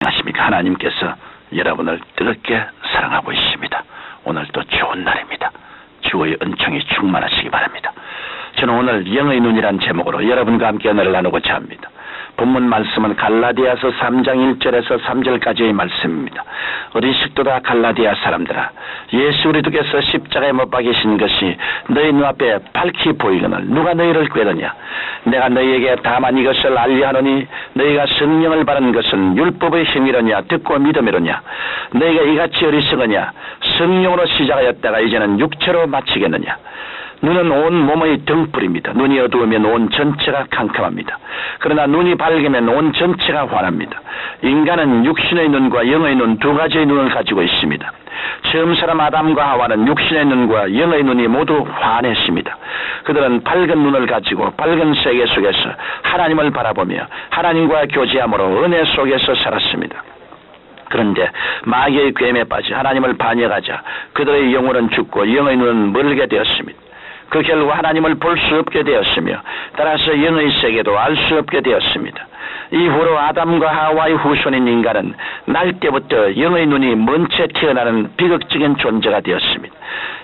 안녕하십니까. 하나님께서 여러분을 뜨겁게 사랑하고 있습니다. 오늘도 좋은 날입니다. 주의 은총이 충만하시기 바랍니다. 저는 오늘 영의 눈이란 제목으로 여러분과 함께 은혜를 나누고자 합니다. 본문 말씀은 갈라디아서 3장 1절에서 3절까지의 말씀입니다. 어리석도 다 갈라디아 사람들아, 예수 그리스도께서 십자가에 못 박이신 것이 너희 눈앞에 밝히 보이거늘 누가 너희를 꾀느냐. 내가 너희에게 다만 이것을 알려하노니 너희가 성령을 받은 것은 율법의 행위로냐 듣고 믿음이로냐. 너희가 이같이 어리석으냐. 성령으로 시작하였다가 이제는 육체로 마치겠느냐. 눈은 온 몸의 등불입니다. 눈이 어두우면 온 전체가 캄캄합니다. 그러나 눈이 밝으면 온 전체가 환합니다. 인간은 육신의 눈과 영의 눈 두 가지의 눈을 가지고 있습니다. 처음 사람 아담과 하와는 육신의 눈과 영의 눈이 모두 환했습니다. 그들은 밝은 눈을 가지고 밝은 세계 속에서 하나님을 바라보며 하나님과 교제함으로 은혜 속에서 살았습니다. 그런데 마귀의 궤에 빠져 하나님을 반역하자 그들의 영혼은 죽고 영의 눈은 멀게 되었습니다. 그 결과 하나님을 볼 수 없게 되었으며 따라서 영의 세계도 알 수 없게 되었습니다. 이후로 아담과 하와의 후손인 인간은 날 때부터 영의 눈이 먼 채 태어나는 비극적인 존재가 되었습니다.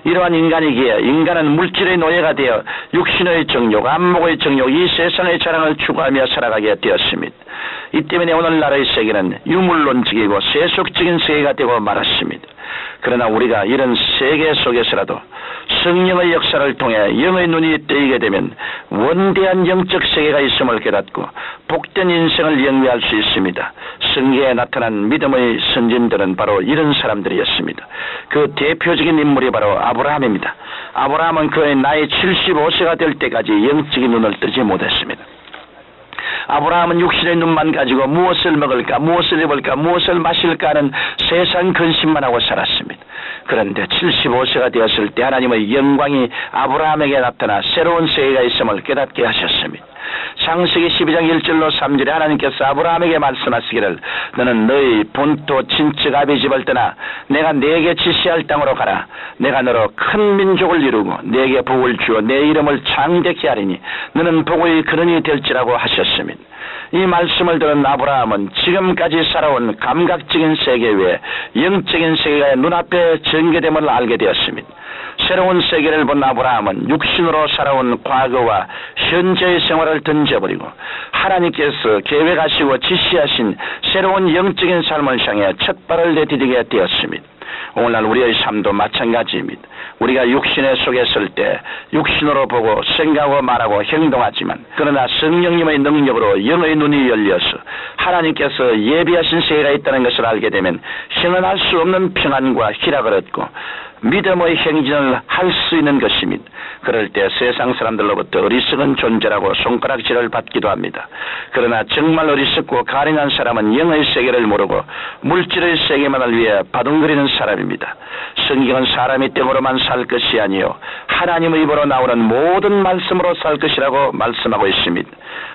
이러한 인간이기에 인간은 물질의 노예가 되어 육신의 정욕, 안목의 정욕, 이 세상의 자랑을 추구하며 살아가게 되었습니다. 이 때문에 오늘날의 세계는 유물론적이고 세속적인 세계가 되고 말았습니다. 그러나 우리가 이런 세계 속에서라도 성령의 역사를 통해 영의 눈이 뜨이게 되면 원대한 영적 세계가 있음을 깨닫고 복된 인생을 영위할 수 있습니다. 성경에 나타난 믿음의 선진들은 바로 이런 사람들이었습니다. 그 대표적인 인물이 바로 아브라함입니다. 아브라함은 그의 나이 75세가 될 때까지 영적인 눈을 뜨지 못했습니다. 아브라함은 육신의 눈만 가지고 무엇을 먹을까, 무엇을 입을까, 무엇을 마실까 하는 세상 근심만 하고 살았습니다. 그런데 75세가 되었을 때 하나님의 영광이 아브라함에게 나타나 새로운 세계가 있음을 깨닫게 하셨습니다. 창세기 12장 1절로 3절에 하나님께서 아브라함에게 말씀하시기를 너는 너희 본토 친척 아비 집을 떠나 내가 네게 지시할 땅으로 가라. 내가 너로 큰 민족을 이루고 네게 복을 주어 내 이름을 창대케 하리니 너는 복의 근원이 될지라고 하셨습니다. 이 말씀을 들은 아브라함은 지금까지 살아온 감각적인 세계 외에 영적인 세계가 눈앞에 전개됨을 알게 되었습니다. 새로운 세계를 본 아브라함은 육신으로 살아온 과거와 현재의 생활을 던져버리고 하나님께서 계획하시고 지시하신 새로운 영적인 삶을 향해 첫 발을 내디디게 되었습니다. 오늘날 우리의 삶도 마찬가지입니다. 우리가 육신의 속에 있을 때 육신으로 보고 생각하고 말하고 행동하지만 그러나 성령님의 능력으로 영의 눈이 열려서 하나님께서 예비하신 세계가 있다는 것을 알게 되면 형언할 수 없는 평안과 희락을 얻고 믿음의 행진을 할 수 있는 것입니다. 그럴 때 세상 사람들로부터 어리석은 존재라고 손가락질을 받기도 합니다. 그러나 정말 어리석고 가련한 사람은 영의 세계를 모르고 물질의 세계만을 위해 바둥거리는 사람입니다. 성경은 사람이 땡으로만 살 것이 아니요 하나님의 입으로 나오는 모든 말씀으로 살 것이라고 말씀하고 있습니다.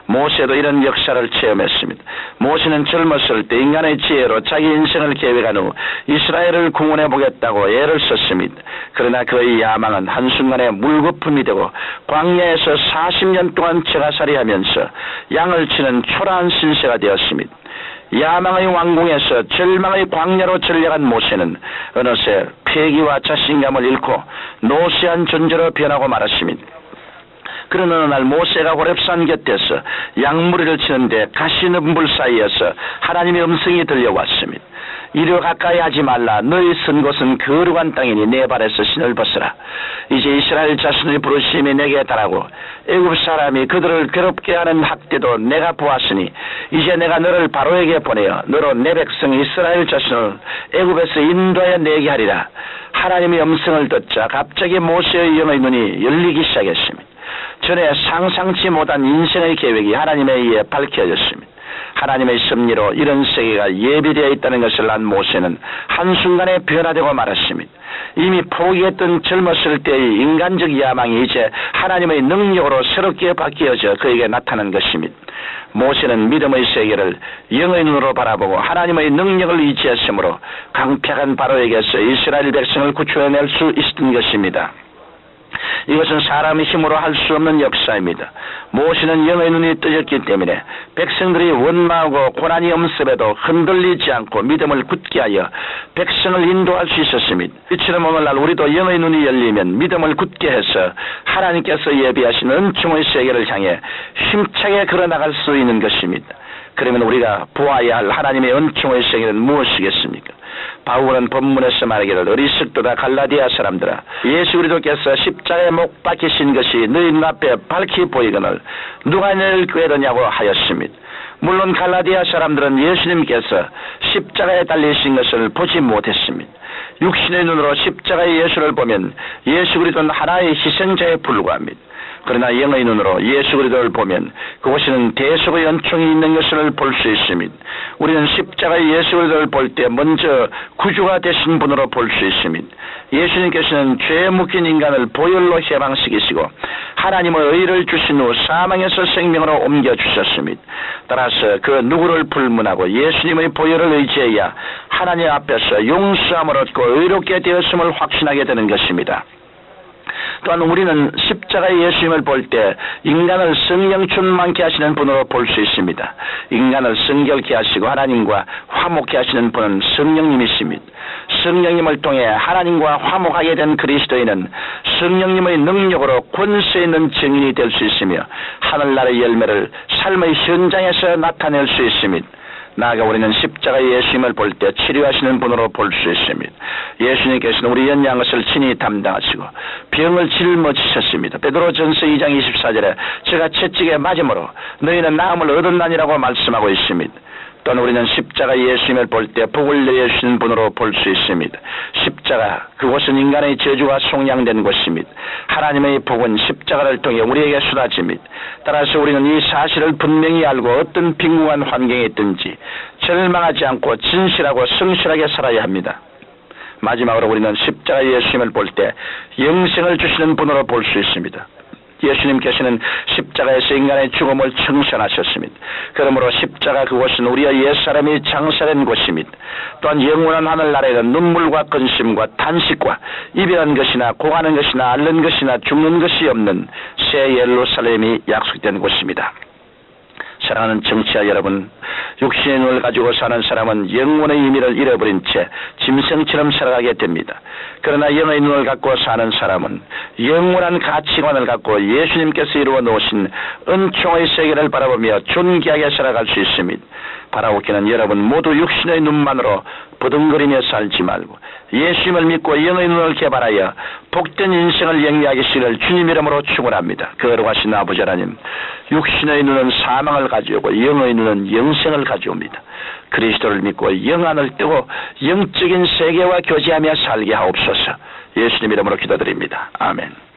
모세도 이런 역사를 체험했습니다. 모세는 젊었을 때 인간의 지혜로 자기 인생을 계획한 후 이스라엘을 구원해 보겠다고 애를 썼습니다. 그러나 그의 야망은 한순간에 물거품이 되고 광야에서 40년 동안 제가살이 하면서 양을 치는 초라한 신세가 되었습니다. 야망의 왕궁에서 절망의 광야로 전락한 모세는 어느새 패기와 자신감을 잃고 노쇠한 존재로 변하고 말았습니다. 그런 어느 날 모세가 호렙산 곁에서 양무리를 치는데 가시눈불 사이에서 하나님의 음성이 들려왔습니다. 이리 가까이 하지 말라. 너희 선 곳은 거룩한 땅이니 내 발에서 신을 벗으라. 이제 이스라엘 자손의 부르심이 내게 달하고 애굽 사람이 그들을 괴롭게 하는 학대도 내가 보았으니 이제 내가 너를 바로에게 보내어 너로 내 백성 이스라엘 자손을 애굽에서 인도하여 내게 하리라. 하나님의 음성을 듣자 갑자기 모세의 영의 눈이 열리기 시작했습니다. 전에 상상치 못한 인생의 계획이 하나님에 의해 밝혀졌습니다. 하나님의 섭리로 이런 세계가 예비되어 있다는 것을 안 모세는 한순간에 변화되고 말았습니다. 이미 포기했던 젊었을 때의 인간적 야망이 이제 하나님의 능력으로 새롭게 바뀌어져 그에게 나타난 것입니다. 모세는 믿음의 세계를 영의 눈으로 바라보고 하나님의 능력을 의지했으므로 강팍한 바로에게서 이스라엘 백성을 구출해낼 수 있었던 것입니다. 이것은 사람의 힘으로 할 수 없는 역사입니다. 모세는 영의 눈이 뜨졌기 때문에 백성들이 원망하고 고난이 엄습해도 흔들리지 않고 믿음을 굳게 하여 백성을 인도할 수 있었습니다. 이처럼 오늘날 우리도 영의 눈이 열리면 믿음을 굳게 해서 하나님께서 예비하신 은총의 세계를 향해 힘차게 걸어나갈 수 있는 것입니다. 그러면 우리가 보아야 할 하나님의 은총의 세계는 무엇이겠습니까? 바울은 본문에서 말하기를 어리석도다 갈라디아 사람들아 예수 그리스도께서 십자가에 못 박히신 것이 너희 눈앞에 밝히 보이거늘 누가 너희를 꾀더냐고 하였습니다. 물론 갈라디아 사람들은 예수님께서 십자가에 달리신 것을 보지 못했습니다. 육신의 눈으로 십자가의 예수를 보면 예수 그리스도는 하나의 희생자에 불과합니다. 그러나 영의 눈으로 예수 그리스도를 보면 그곳에는 대속의 연총이 있는 것을 볼 수 있습니다. 우리는 십자가의 예수 그리스도를 볼 때 먼저 구주가 되신 분으로 볼 수 있습니다. 예수님께서는 죄에 묶인 인간을 보혈로 해방시키시고 하나님의 의를 주신 후 사망에서 생명으로 옮겨주셨습니다. 따라서 그 누구를 불문하고 예수님의 보혈을 의지해야 하나님 앞에서 용서함을 얻고 의롭게 되었음을 확신하게 되는 것입니다. 또한 우리는 십자가의 예수님을 볼 때 인간을 성령 충만케 하시는 분으로 볼 수 있습니다. 인간을 성결케 하시고 하나님과 화목케 하시는 분은 성령님이십니다. 성령님을 통해 하나님과 화목하게 된 그리스도인은 성령님의 능력으로 권세 있는 증인이 될 수 있으며 하늘나라의 열매를 삶의 현장에서 나타낼 수 있습니다. 나아가 우리는 십자가의 예수님을 볼 때 치료하시는 분으로 볼 수 있습니다. 예수님께서는 우리 연약한 것을 친히 담당하시고 병을 짊어지셨습니다. 베드로전서 2장 24절에 제가 채찍에 맞음으로 너희는 나음을 얻었나니라고 말씀하고 있습니다. 또한 우리는 십자가 예수님을 볼 때 복을 내주시는 분으로 볼 수 있습니다. 십자가, 그곳은 인간의 저주가 속량된 곳입니다. 하나님의 복은 십자가를 통해 우리에게 쏟아집니다. 따라서 우리는 이 사실을 분명히 알고 어떤 빈궁한 환경에 있든지 절망하지 않고 진실하고 성실하게 살아야 합니다. 마지막으로 우리는 십자가 예수님을 볼 때 영생을 주시는 분으로 볼 수 있습니다. 예수님께서는 십자가에서 인간의 죽음을 청산하셨습니다. 그러므로 십자가 그곳은 우리의 옛사람이 장사된 곳입니다. 또한 영원한 하늘나라에는 눈물과 근심과 탄식과 이별한 것이나 고하는 것이나 앓는 것이나 죽는 것이 없는 새 예루살렘이 약속된 곳입니다. 사랑하는 청취자 여러분, 육신의 눈을 가지고 사는 사람은 영혼의 의미를 잃어버린 채 짐승처럼 살아가게 됩니다. 그러나 영의 눈을 갖고 사는 사람은 영원한 가치관을 갖고 예수님께서 이루어 놓으신 은총의 세계를 바라보며 존귀하게 살아갈 수 있습니다. 바라옵기는 여러분 모두 육신의 눈만으로 부둥거리며 살지 말고 예수님을 믿고 영의 눈을 개발하여 복된 인생을 영위하시기를 주님 이름으로 축원합니다. 거룩하신 아버지 하나님, 육신의 눈은 사망을 가져오고 영의 눈은 영생을 가져옵니다. 그리스도를 믿고 영안을 뜨고 영적인 세계와 교제하며 살게 하옵소서. 예수님 이름으로 기도드립니다. 아멘.